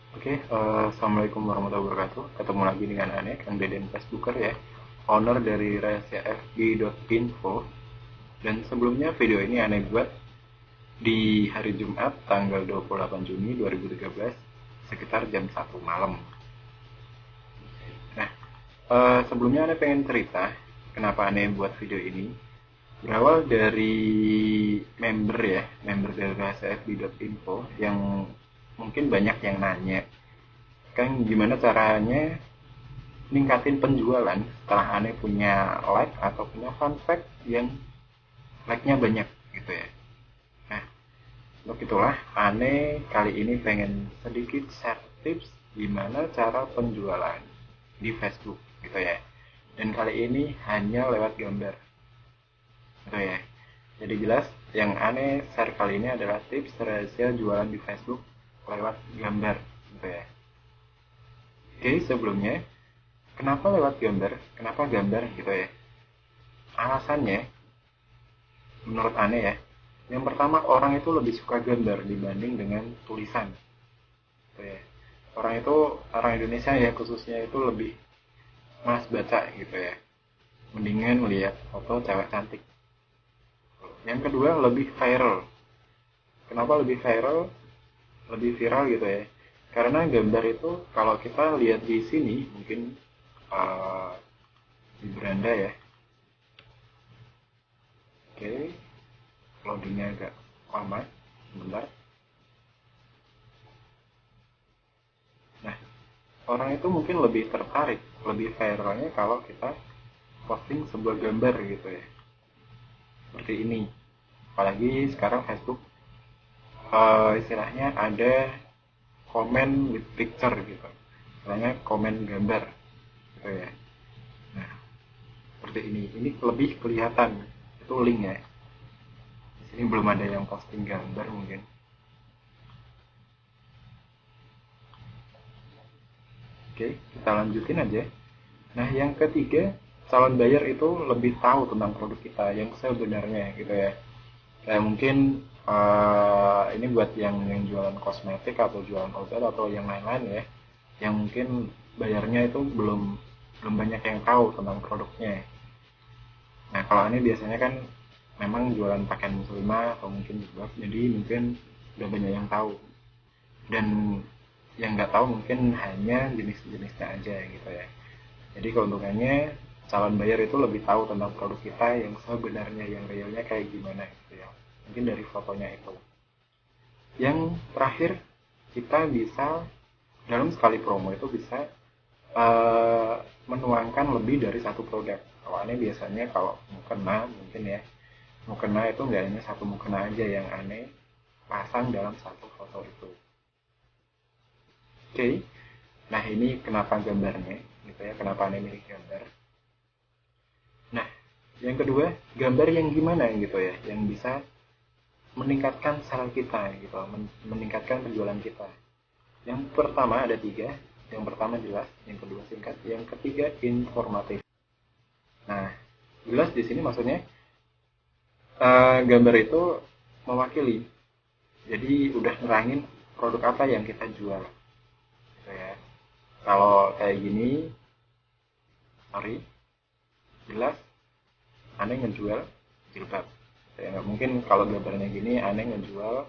Assalamualaikum warahmatullahi wabarakatuh. Ketemu lagi dengan Ane, Kang Deden Facebooker ya, owner dari rahasiafb.info. Dan sebelumnya video ini Ane buat di hari Jumat tanggal 28 Juni 2013 sekitar jam 1 malam. Nah, sebelumnya Ane pengen cerita kenapa Ane buat video ini. Berawal dari member ya, member dari rahasiafb.info yang mungkin banyak yang nanya kan gimana caranya ningkatin penjualan setelah Ane punya like atau punya fun fact yang like-nya banyak gitu ya. Nah, untuk itulah Ane kali ini pengen sedikit share tips gimana cara penjualan di Facebook gitu ya. Dan kali ini hanya lewat gambar gitu ya. Jadi jelas yang Ane share kali ini adalah tips rahasia jualan di Facebook lewat gambar gitu ya. Oke, sebelumnya kenapa lewat gambar? Kenapa gambar gitu ya? Alasannya, menurut Ane ya, yang pertama orang itu lebih suka gambar dibanding dengan tulisan. Gitu ya. Orang Indonesia ya khususnya itu lebih malas baca gitu ya. Mendingan melihat foto cewek cantik. Yang kedua lebih viral. Kenapa lebih viral? Lebih viral gitu ya. Karena gambar itu kalau kita lihat di sini mungkin uh, di beranda ya. Oke, loadingnya agak lama, sebentar. Nah, orang itu mungkin lebih tertarik, lebih viralnya kalau kita posting sebuah gambar gitu ya. Seperti ini. Apalagi sekarang Facebook istilahnya ada komen with picture gitu. Istilahnya komen gambar gitu ya. Nah, seperti ini. Ini lebih kelihatan. Itu link ya. Di sini belum ada yang posting gambar mungkin. Oke, kita lanjutin aja. Nah, yang ketiga, calon buyer itu lebih tahu tentang produk kita yang sebenarnya gitu ya. Kayak mungkin ini buat yang jualan kosmetik atau jualan obat atau yang lain-lain ya, yang mungkin bayarnya itu belum belum banyak yang tahu tentang produknya. Nah, kalau ini biasanya kan memang jualan pakaian muslimah atau mungkin jilbab, jadi mungkin udah banyak yang tahu. Dan yang nggak tahu mungkin hanya jenis-jenisnya aja gitu ya. Jadi keuntungannya calon buyer itu lebih tahu tentang produk kita yang sebenarnya, yang realnya kayak gimana gitu ya. Mungkin dari fotonya itu. Yang terakhir, kita bisa dalam sekali promo itu bisa menuangkan lebih dari satu produk. Awalnya biasanya kalau mukena mungkin ya, mukena itu nggak hanya satu mukena aja yang aneh pasang dalam satu foto itu. Oke, nah ini kenapa gambarnya gitu ya, kenapa aneh milih gambar. Nah, yang kedua, gambar yang gimana gitu ya, yang bisa meningkatkan sales kita gitu, meningkatkan penjualan kita. Yang pertama ada tiga. Yang pertama jelas, yang kedua singkat, yang ketiga informatif. Nah, jelas di sini maksudnya gambar itu mewakili. Jadi udah nerangin produk apa yang kita jual. Gitu ya. Kalau kayak gini, sorry, jelas aneh ngejual jilbab. Ya, nggak mungkin kalau gambarnya gini aneh ngejual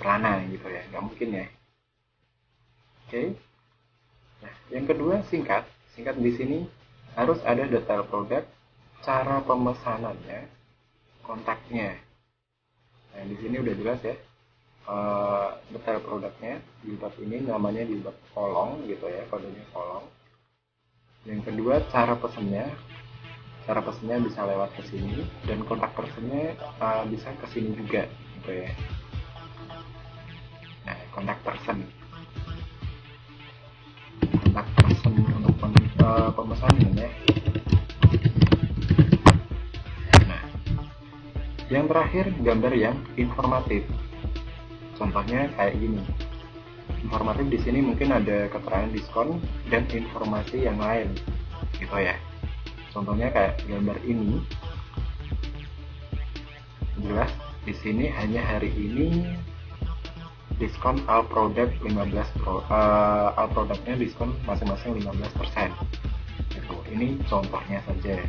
celana gitu ya, nggak mungkin ya. Oke. Nah, yang kedua singkat. Singkat di sini harus ada detail produk, cara pemesanannya, kontaknya. Nah, di sini udah jelas ya. Detail produknya, jilbab ini namanya jilbab kolong gitu ya, kodenya kolong. Yang kedua cara pesannya. Cara pesannya bisa lewat ke sini dan kontak personnya bisa ke sini juga gitu ya. Nah, kontak person untuk pemesanan ya. Nah, yang terakhir gambar yang informatif. Contohnya kayak gini. Informatif di sini mungkin ada keterangan diskon dan informasi yang lain, gitu ya. Contohnya kayak gambar ini. Jelas di sini hanya hari ini diskon all product 15 all produknya diskon masing-masing 15%. Gitu. Ini contohnya saja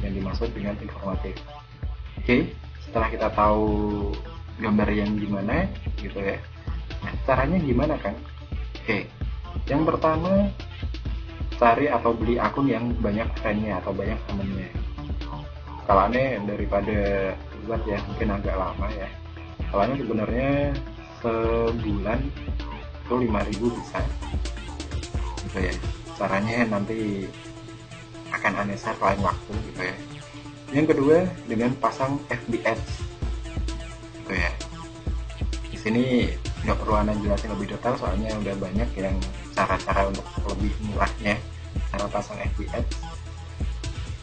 yang dimaksud dengan informatif. Oke, setelah kita tahu gambar yang gimana gitu ya, nah caranya gimana kan? Oke, yang pertama cari atau beli akun yang banyak friendnya atau banyak temennya. Kalau aneh daripada buat ya mungkin agak lama ya, soalnya sebenarnya sebulan itu 5.000 bisa gitu ya. Caranya nanti akan aneh share lain waktu gitu ya. Yang kedua dengan pasang FB Ads gitu ya. Di sini nggak perlu aneh jelasin lebih detail soalnya udah banyak yang cara-cara untuk lebih murahnya cara pasang FB Ads.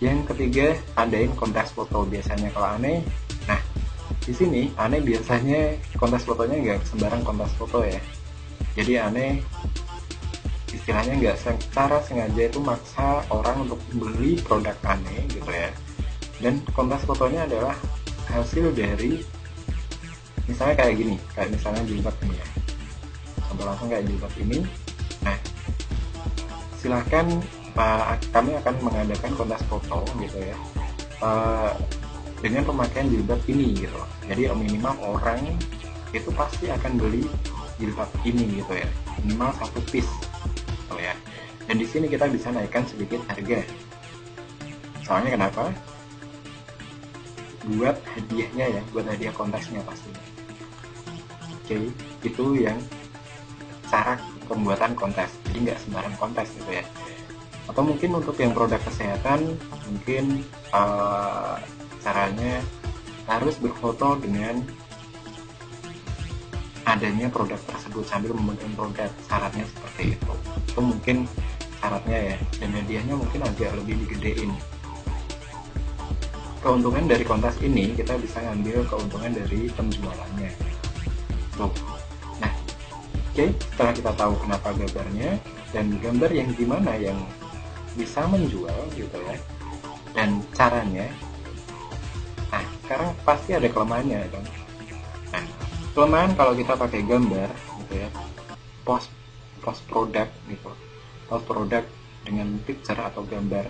Yang ketiga adain kontes foto biasanya kalau aneh. Nah di sini aneh biasanya kontes fotonya nggak sembarang kontes foto ya. Jadi aneh istilahnya nggak secara sengaja itu maksa orang untuk beli produk aneh gitu ya. Dan kontes fotonya adalah hasil dari misalnya kayak gini, kayak misalnya jilbab ini ya. Contoh langsung kayak jilbab ini. Nah silahkan kami akan mengadakan kontes foto gitu ya dengan pemakaian jilbab ini gitu. Jadi minimal orang itu pasti akan beli jilbab ini gitu ya, minimal 1 piece gitu ya. Dan di sini kita bisa naikkan sedikit harga. Soalnya kenapa? Buat hadiahnya ya, buat hadiah kontesnya pasti. Oke, itu yang cara pembuatan kontes. Jadi nggak sembarang kontes gitu ya. Atau mungkin untuk yang produk kesehatan mungkin caranya harus berfoto dengan adanya produk tersebut sambil memegang produk, syaratnya seperti itu mungkin syaratnya ya. Dan hadiahnya mungkin agak lebih digedein. Keuntungan dari kontes ini kita bisa ngambil keuntungan dari penjualannya tuh. Nah oke, setelah kita tahu kenapa gambarnya dan gambar yang gimana yang bisa menjual gitu ya dan caranya, nah sekarang pasti ada kelemahannya kan. Nah kelemahan kalau kita pakai gambar gitu ya, post produk gitu, post produk dengan picture atau gambar.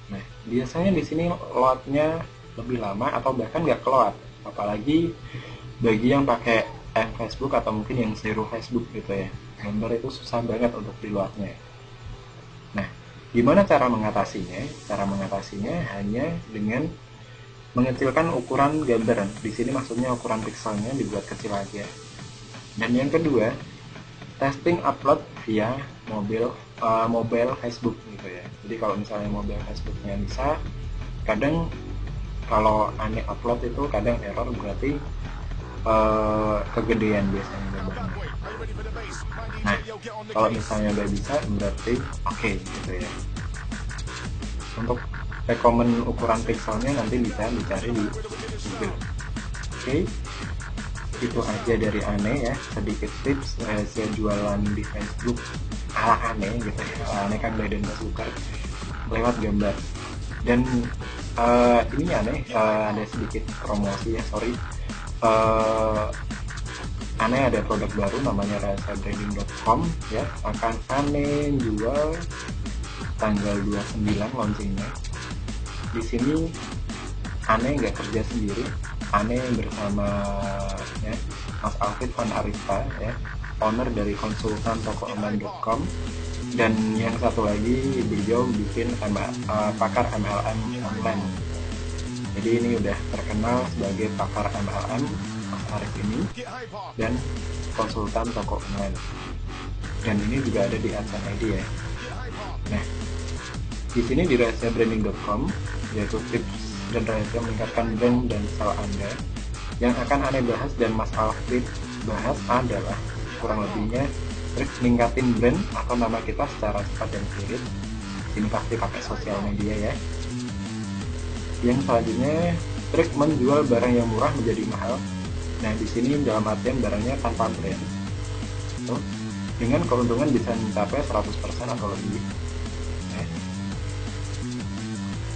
Nah biasanya di sini loadnya lebih lama atau bahkan nggak keload, apalagi bagi yang pakai Facebook atau mungkin yang zero Facebook gitu ya, gambar itu susah banget untuk di loadnya. Nah gimana cara mengatasinya? Cara mengatasinya hanya dengan mengecilkan ukuran gambar. Di sini maksudnya ukuran pixelnya dibuat kecil aja. Dan yang kedua, testing upload via mobile Facebook gitu ya. Jadi kalau misalnya mobile Facebooknya bisa, kadang kalau aneh upload itu kadang error, berarti kegedean biasanya gambarnya. Nah kalau misalnya udah bisa berarti oke gitu ya. Untuk rekomen ukuran pixelnya nanti bisa dicari di Google. Oke, itu aja dari aneh ya, sedikit tips rahasia jualan di Facebook ala aneh gitu ya. Aneh kan dan suka lewat gambar. Dan ini aneh ada sedikit promosi ya, sorry. Aneh ada produk baru namanya rahasiabranding.com ya, akan aneh jual tanggal 29 launchingnya. Di sini aneh nggak kerja sendiri, aneh bersama ya, Mas Alfred Van Arista ya, owner dari konsultan tokoonline.com, dan yang satu lagi beliau bikin pakar MLM online. Jadi ini udah terkenal sebagai pakar MLM Mas Arif ini dan konsultan toko online. Dan ini juga ada di AdSense ID ya. Nah, di sini di rahasiabranding.com yaitu tips dan rahasia meningkatkan brand dan sale Anda. Yang akan aneh bahas dan Mas Alfred bahas adalah kurang lebihnya trik meningkatin brand atau nama kita secara cepat dan irit. Ini pasti pakai sosial media ya. Yang selanjutnya trik menjual barang yang murah menjadi mahal. Nah di sini dalam artian barangnya tanpa brand, dengan keuntungan bisa mencapai 100% atau lebih.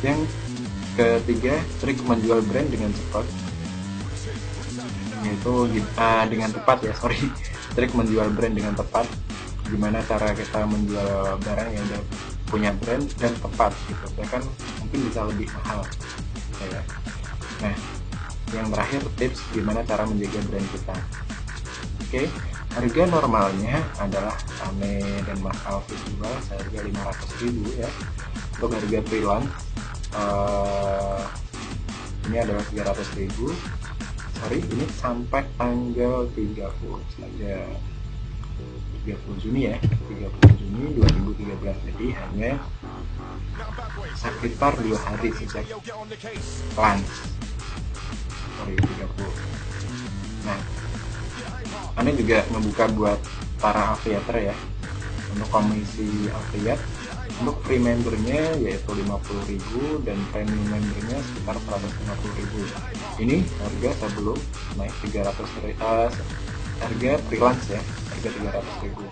Yang ketiga, trik menjual brand dengan cepat. yaitu dengan tepat ya, sorry, trik menjual brand dengan tepat. Gimana cara kita menjual barang yang udah punya brand dan tepat gitu, bahkan mungkin bisa lebih mahal ya. Nah, yang terakhir tips gimana cara menjaga brand kita. Oke, harga normalnya adalah Ane dan Mas Alfi jual seharga 500.000 ya. Untuk harga freelance ini adalah 300.000. Sorry, ini sampai tanggal 30 saja, 30 Juni ya, 30 Juni 2013. Jadi hanya sekitar 2 hari sejak launch. Sorry, 30. Nah, Anda juga membuka buat para affiliator ya, untuk komisi affiliate. Untuk free membernya yaitu 50.000 dan premium membernya sekitar 150.000. Ini harga sebelum naik 300, harga freelance ya, harga 300.000.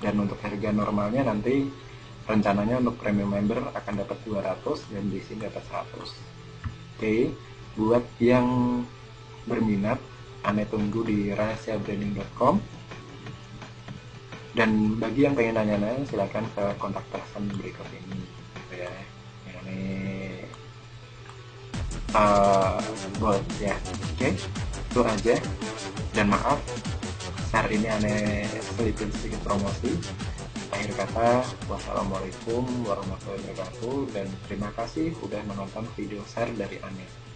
Dan untuk harga normalnya nanti rencananya untuk premium member akan dapat 200 dan di sini dapat 100. Oke, buat yang berminat, Anda tunggu di rahasiabranding.com. Dan bagi yang pengen nanya-nanya, silakan ke kontak person berikut ini ya. Ini buat ya. Oke, itu aja. Dan maaf, saat ini aneh sedikit promosi. Akhir kata, wassalamualaikum warahmatullahi wabarakatuh, dan terima kasih udah menonton video share dari Aneh.